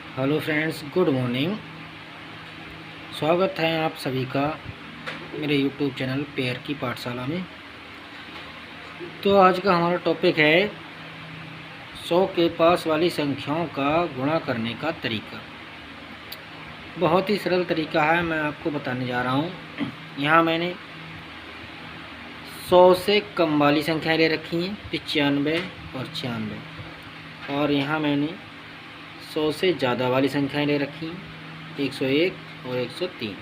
Hello friends, good morning. स्वागत है आप सभी का मेरे यूट्यूब चैनल पेयर की पाठशाला में। तो आज का हमारा टॉपिक है 100 के पास वाली संख्याओं का गुणा करने का तरीका। बहुत ही सरल तरीका है, मैं आपको बताने जा रहा हूँ। यहाँ मैंने 100 से कम वाली संख्याएँ ले रखी हैं, 95 और 96, और यहाँ मैंने 100 से ज़्यादा वाली संख्याएं ले रखी हैं, 101 और 103।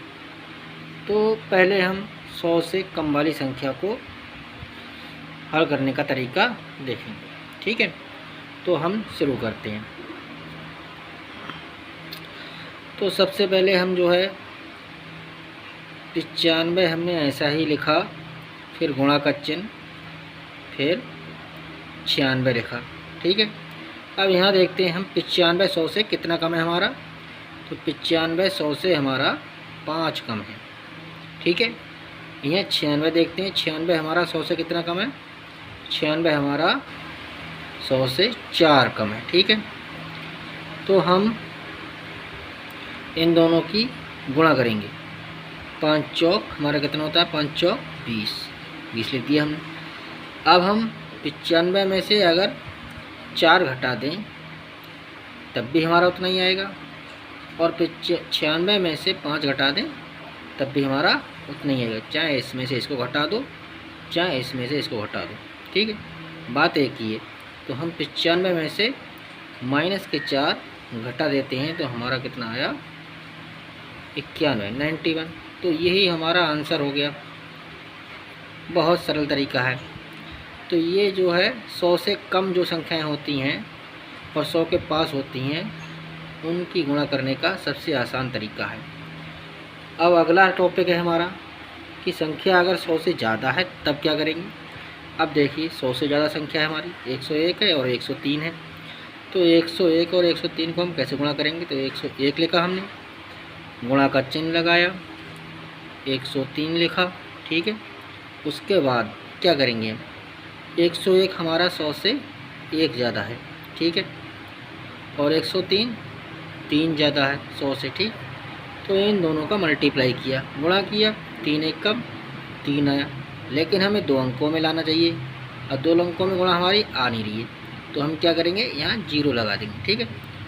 तो पहले हम 100 से कम वाली संख्या को हल करने का तरीका देखेंगे, ठीक है। तो हम शुरू करते हैं। तो सबसे पहले हम जो है 95 हमने ऐसा ही लिखा, फिर गुणा का चिन्ह, फिर 96 लिखा, ठीक है। अब यहाँ देखते हैं हम 95 100 से कितना कम है हमारा। तो 95 100 से हमारा 5 कम है, ठीक है। यहाँ 96 देखते हैं, 96 हमारा 100 से कितना कम है। 96 हमारा 100 से 4 कम है, ठीक है। तो हम इन दोनों की गुणा करेंगे। 5 चौक हमारा कितना होता है, 5 चौक 20 लिख दिया हमने। अब हम 95 में से अगर 4 घटा दें तब भी हमारा उतना ही आएगा, और फिर 96 में से 5 घटा दें तब भी हमारा उतना ही आएगा, चाहे इसमें से इसको घटा दो चाहे इसमें से इसको घटा दो, ठीक है। बात एक ही है। तो हम 95 में से -4 घटा देते हैं तो हमारा कितना आया, 91। तो यही हमारा आंसर हो गया। बहुत सरल तरीका है। तो ये जो है 100 से कम जो संख्याएं होती हैं और 100 के पास होती हैं, उनकी गुणा करने का सबसे आसान तरीका है। अब अगला टॉपिक है हमारा कि संख्या अगर 100 से ज़्यादा है तब क्या करेंगे। अब देखिए 100 से ज़्यादा संख्या है हमारी, 101 है और 103 है। तो 101 और 103 को हम कैसे गुणा करेंगे। तो 101 लिखा हमने, गुणा का चिन्ह लगाया, 103 लिखा, ठीक है। उसके बाद क्या करेंगे, 101 हमारा 100 से 1 ज़्यादा है, ठीक है, और 103 3 ज़्यादा है 100 से, ठीक। तो इन दोनों का मल्टीप्लाई किया, गुणा किया, 3 1 कम 3 आया। लेकिन हमें 2 अंकों में लाना चाहिए, और 2 अंकों में गुणा हमारी आ नहीं रही है, तो हम क्या करेंगे, यहाँ 0 लगा देंगे, ठीक है।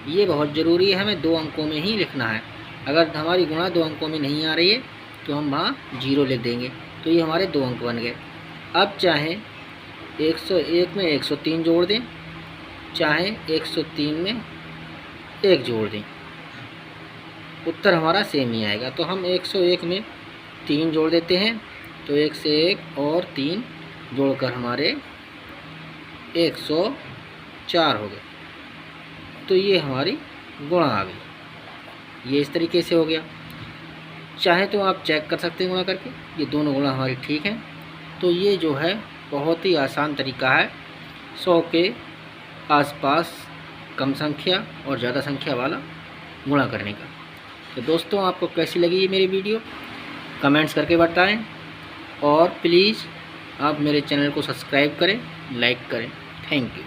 ये बहुत ज़रूरी है, हमें 2 अंकों में ही लिखना है। अगर हमारी गुणा 2 अंकों में नहीं आ रही है तो हम वहाँ 0 लिख देंगे। तो ये हमारे 2 अंक बन गए। अब चाहे 101 में 103 जोड़ दें, चाहे 103 में 1 जोड़ दें, उत्तर हमारा सेम ही आएगा। तो हम 101 में 3 जोड़ देते हैं, तो 1 से 1 और 3 जोड़कर हमारे 104 हो गए। तो ये हमारी गुणा आ गई। ये इस तरीके से हो गया। चाहे तो आप चेक कर सकते हैं गुणा करके, ये दोनों गुणा हमारी ठीक हैं। तो ये जो है बहुत ही आसान तरीका है 100 के आसपास कम संख्या और ज़्यादा संख्या वाला गुणा करने का। तो दोस्तों, आपको कैसी लगी ये मेरी वीडियो, कमेंट्स करके बताएं, और प्लीज़ आप मेरे चैनल को सब्सक्राइब करें, लाइक करें। Thank you.